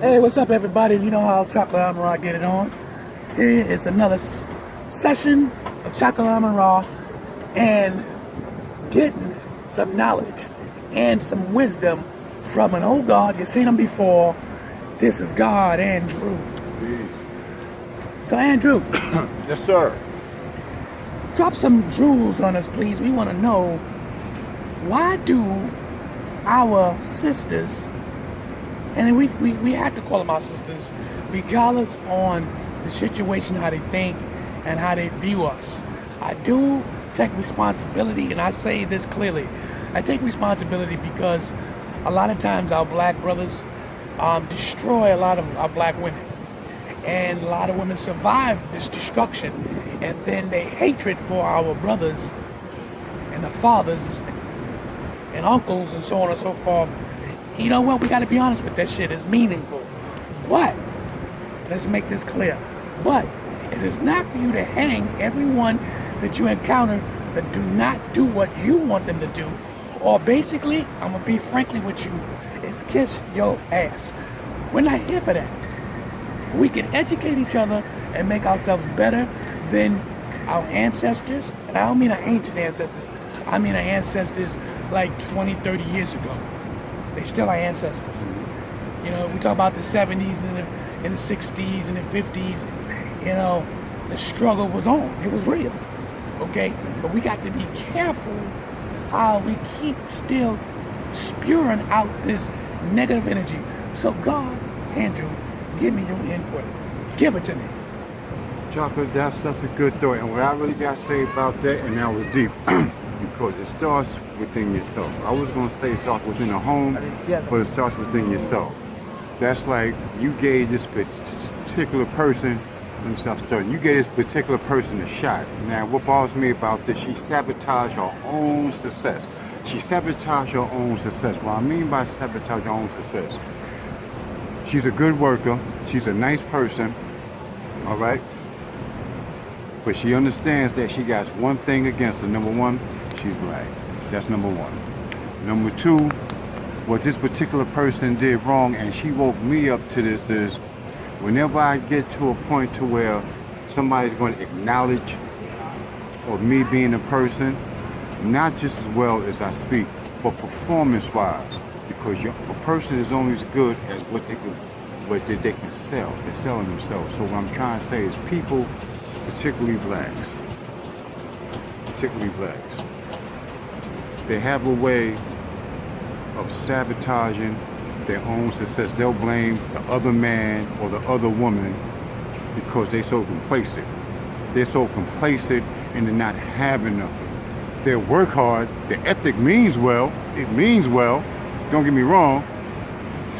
Hey, what's up, everybody? You know how Chocolate AMUN-RA get it on. Here is another session of Chocolate AMUN-RA and getting some knowledge and some wisdom from an old God. You've seen him before. This is God, Andrew. Peace. So, Andrew, Yes, sir. drop some jewels on us, please. We want to know, why do our sisters, and we have to call them our sisters, regardless on the situation, how they think and how they view us. I do take responsibility, and I say this clearly. I take responsibility because a lot of times our black brothers destroy a lot of our black women. And a lot of women survive this destruction. And then they hatred for our brothers and the fathers and uncles and so on and so forth. You know what? We got to be honest with that shit. It's meaningful. But, let's make this clear. But, it is not for you to hang everyone that you encounter that do not do what you want them to do. Or basically, I'm going to be frankly with you, is kiss your ass. We're not here for that. We can educate each other and make ourselves better than our ancestors. And I don't mean our ancient ancestors. I mean our ancestors like 20, 30 years ago. They still are ancestors. You know, if we talk about the 70s and the 60s and the 50s, you know, the struggle was on. It was real. Okay? But we got to be careful how we keep still spewing out this negative energy. So God, Andrew, give me your input. Give it to me. Chocolate, that's such a good thought. And what I really got to say about that, and that was deep, because it starts within yourself. I was going to say it starts within the home, but it starts within yourself. That's like you gave this particular person, let me stop starting, you gave this particular person a shot. Now, what bothers me about this, she sabotaged her own success. She sabotaged her own success. What I mean by sabotage her own success, she's a good worker, she's a nice person, all right? But she understands that she got one thing against her. Number one, she's black. That's number one. Number two, what this particular person did wrong, and she woke me up to this, is whenever I get to a point to where somebody's going to acknowledge of me being a person, not just as well as I speak, but performance-wise, because a person is only as good as what they can sell. They're selling themselves. So what I'm trying to say is people, particularly blacks, they have a way of sabotaging their own success. They'll blame the other man or the other woman because they're so complacent. They're so complacent into not having nothing. They work hard, the ethic means well, it means well, don't get me wrong,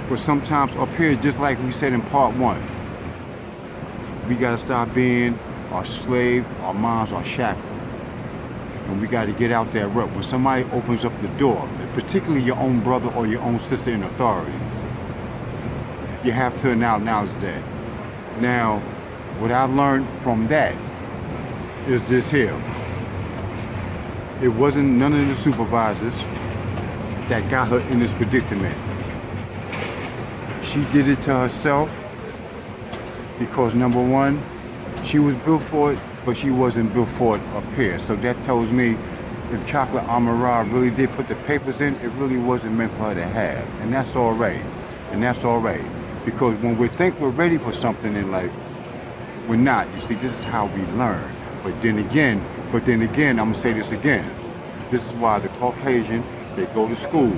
but sometimes up here, just like we said in part one, we gotta stop being our slave, our minds are shackled. And we gotta get out that rut. When somebody opens up the door, particularly your own brother or your own sister in authority, you have to acknowledge that. Now, what I've learned from that is this here. It wasn't none of the supervisors that got her in this predicament. She did it to herself because, number one, she was built for it, but she wasn't built for it up here. So that tells me if Chocolate AMUN-RA really did put the papers in, it really wasn't meant for her to have. And that's all right. And that's all right. Because when we think we're ready for something in life, we're not. You see, this is how we learn. But then again, I'm gonna say this again. This is why the Caucasian, they go to school.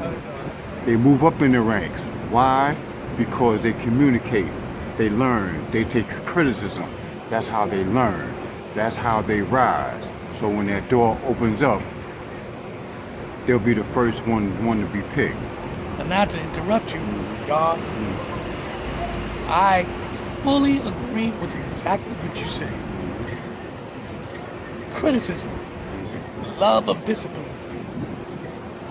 They move up in the ranks. Why? Because they communicate, they learn, they take criticism. That's how they learn. That's how they rise. So when that door opens up, they'll be the first one to be picked. And not to interrupt you, God, I fully agree with exactly what you say. Criticism, love of discipline.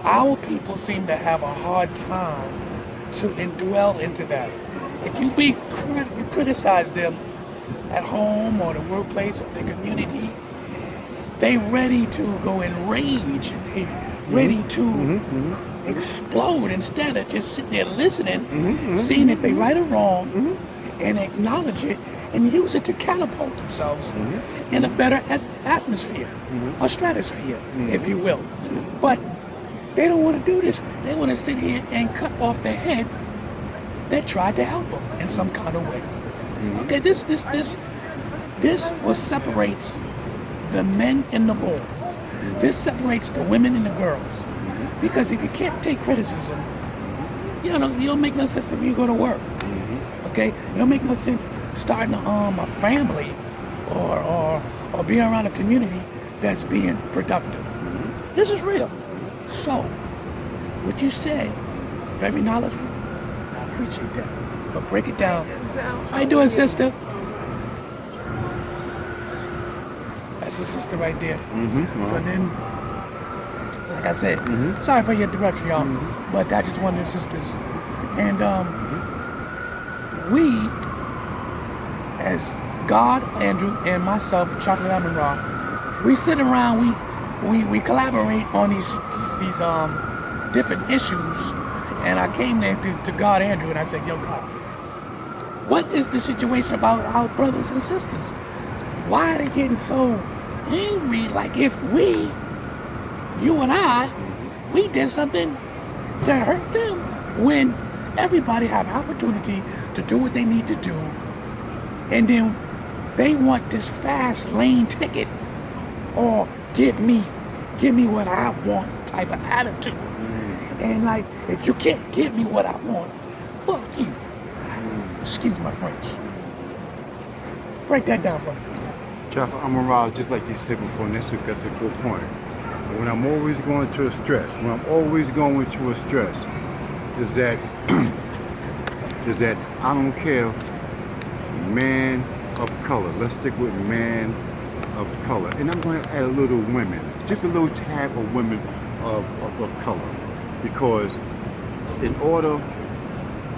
Our people seem to have a hard time to indwell into that. If you criticize them at home or the workplace or the community, they ready to go in rage and they ready to explode instead of just sitting there listening, seeing if they right or wrong, and acknowledge it and use it to catapult themselves in a better atmosphere, or stratosphere, if you will. But they don't want to do this. They want to sit here and cut off the head that tried to help them in some kind of way. Okay, this what separates the men and the boys. This separates the women and the girls. Because if you can't take criticism, you don't make no sense if you go to work. Okay, it don't make no sense starting a family or being around a community that's being productive. This is real. So, what you said, very knowledgeable. I appreciate that. But break it down. How you doing, sister? That's your sister right there. So then, like I said, sorry for your interruption, y'all, but that's just one of the sisters. And we, as God, Andrew, and myself, Chocolate AMUN-RA, we sit around, we collaborate on these different issues. And I came there to God, Andrew, and I said, yo, God, what is the situation about our brothers and sisters? Why are they getting so angry? Like if you and I, we did something to hurt them, when everybody have opportunity to do what they need to do, and then they want this fast lane ticket, or give me what I want type of attitude. And like, if you can't give me what I want, fuck you. Excuse my French. Break that down for me. Chocolate AMUN-RA, just like you said before, and that's a good point. When I'm always going through a stress, is that I don't care, man of color. Let's stick with man of color. And I'm going to add a little women, just a little tab of women of color. Because in order,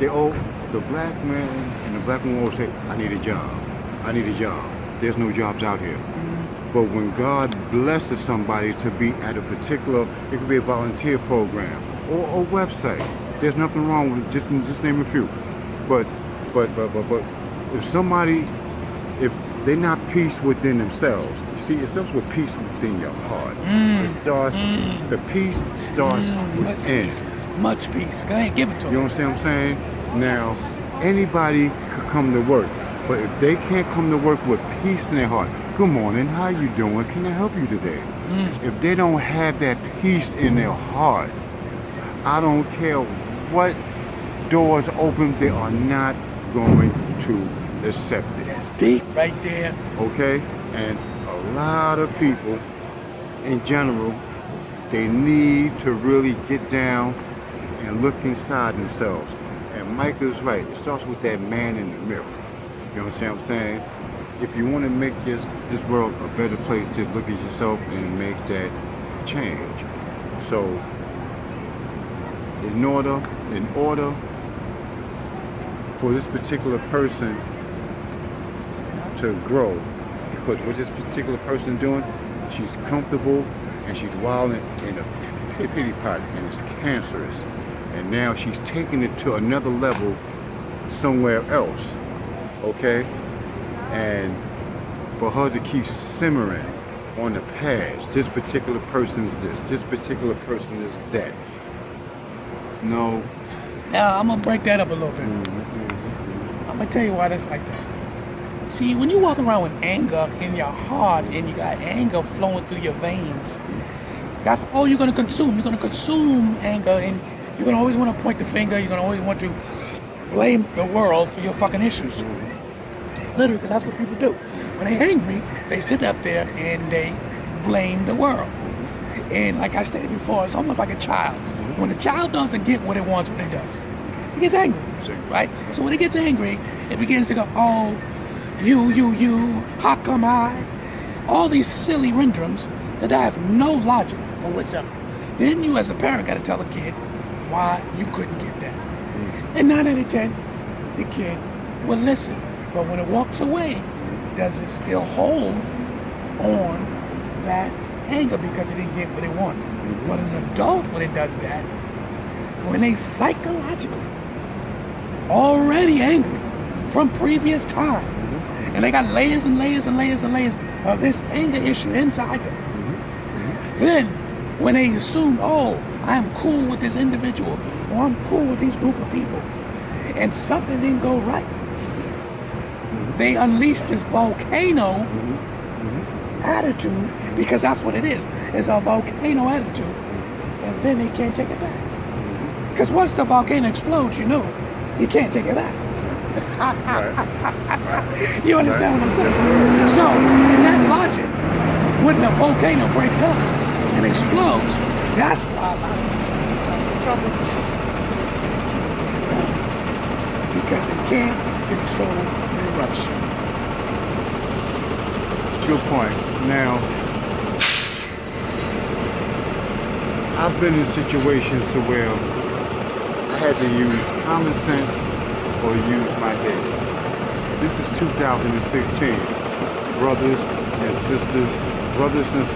the black man and the black woman always say, I need a job. There's no jobs out here. But when God blesses somebody to be at a particular, it could be a volunteer program or a website. There's nothing wrong with just name a few. But if they're not peace within themselves, you see, it starts with peace within your heart. The peace starts within. Much peace. Go ahead, give it to them. You understand what I'm saying? Now, anybody could come to work, but if they can't come to work with peace in their heart, good morning, how you doing? Can I help you today? If they don't have that peace in their heart, I don't care what doors open, they are not going to accept it. That's deep right there. Okay? And a lot of people, in general, they need to really get down and look inside themselves. And Mike is right. It starts with that man in the mirror. You understand what I'm saying? If you want to make this world a better place, just look at yourself and make that change. So, in order for this particular person to grow, because what this particular person doing, she's comfortable and she's wilding in a pity pot, and it's cancerous. And now she's taking it to another level somewhere else, okay? And for her to keep simmering on the past, this particular person's this particular person is that. No. Now, I'm going to break that up a little bit. I'm going to tell you why that's like that. See, when you walk around with anger in your heart and you got anger flowing through your veins, that's all you're going to consume. You're going to consume anger, and you're going to always want to point the finger. You're going to always want to blame the world for your fucking issues. Literally, because that's what people do. When they're angry, they sit up there and they blame the world. And like I stated before, it's almost like a child. When a child doesn't get what it wants, what it does, it gets angry, right? So when it gets angry, it begins to go, oh, you, how come I? All these silly renderings that have no logic or whatsoever. Then you as a parent got to tell a kid why you couldn't get that. And 9 out of 10, the kid will listen. But when it walks away, does it still hold on that anger because it didn't get what it wants? But an adult, when it does that, when they psychologically already angry from previous time, and they got layers and layers and layers and layers of this anger issue inside them. Then, when they assume, oh, I'm cool with this individual, or I'm cool with these group of people, and something didn't go right, they unleash this volcano attitude, because that's what it is. It's a volcano attitude, and then they can't take it back. Because once the volcano explodes, you know, you can't take it back. You understand what I'm saying? So, in that logic, when the volcano breaks up and explodes, that's why a lot of people get themselves in trouble. Because they can't control the eruption. Good point. Now, I've been in situations to where I had to use common sense or use my head. This is 2016. Brothers and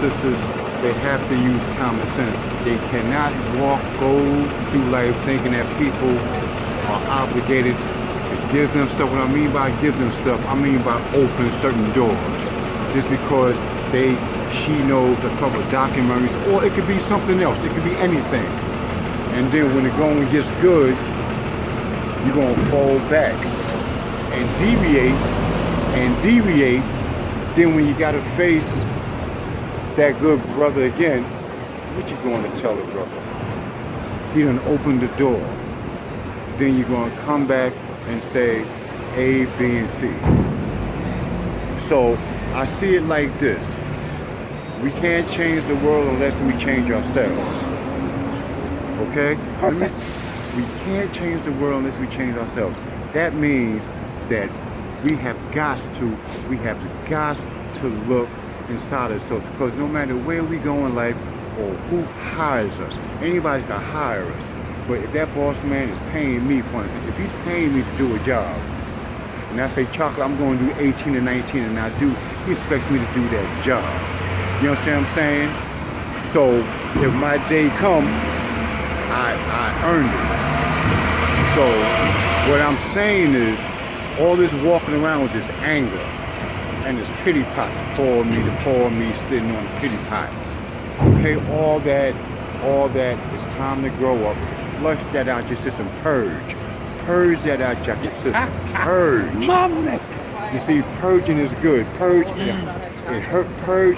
sisters, they have to use common sense. They cannot go through life thinking that people are obligated to give them stuff. What I mean by give them stuff, I mean by open certain doors. Just because she knows a couple of documentaries, or it could be something else. It could be anything. And then when the going gets good, you're gonna fall back and deviate. Then when you gotta face that good brother again, what you going to tell the brother? He done opened the door. Then you're gonna come back and say A, B, and C. So I see it like this. We can't change the world unless we change ourselves. Okay? Perfect. We can't change the world unless we change ourselves. That means that we have got to look inside ourselves, because no matter where we go in life or who hires us, anybody can hire us. But if that boss man is paying me for anything, if he's paying me to do a job, and I say, Chocolate, I'm going to do 18 and 19, and he expects me to do that job. You understand what I'm saying? So if my day comes, I earned it. So what I'm saying is, all this walking around with this anger and this pity pot, to pour me, sitting on the pity pot. Okay, all that, it's time to grow up. Flush that out your system, purge that out your system, purge. You see, purging is good. Purge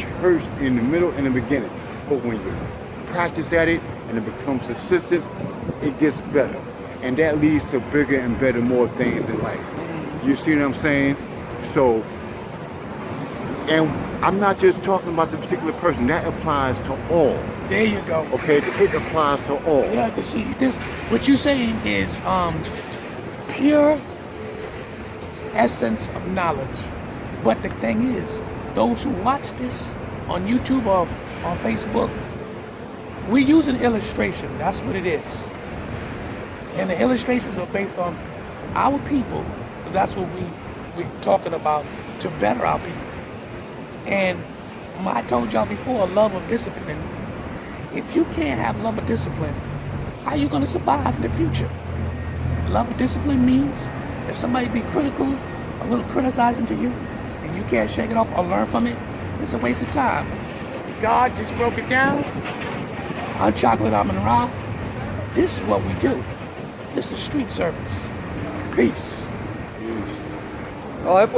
hurts in the middle and the beginning, but when you practice at it and it becomes consistent, it gets better, and that leads to bigger and better, more things in life. You see what I'm saying? So, and I'm not just talking about the particular person. That applies to all. There you go. Okay, it applies to all. Yeah, because see, what you're saying is pure essence of knowledge. But the thing is, those who watch this on YouTube or on Facebook, we use an illustration. That's what it is. And the illustrations are based on our people. That's what we're talking about, to better our people. And I told y'all before, love of discipline. If you can't have love of discipline, how are you going to survive in the future? Love of discipline means if somebody be critical, a little criticizing to you, and you can't shake it off or learn from it, it's a waste of time. God just broke it down. I'm Chocolate AMUN-RA. This is what we do. This is street service. Peace.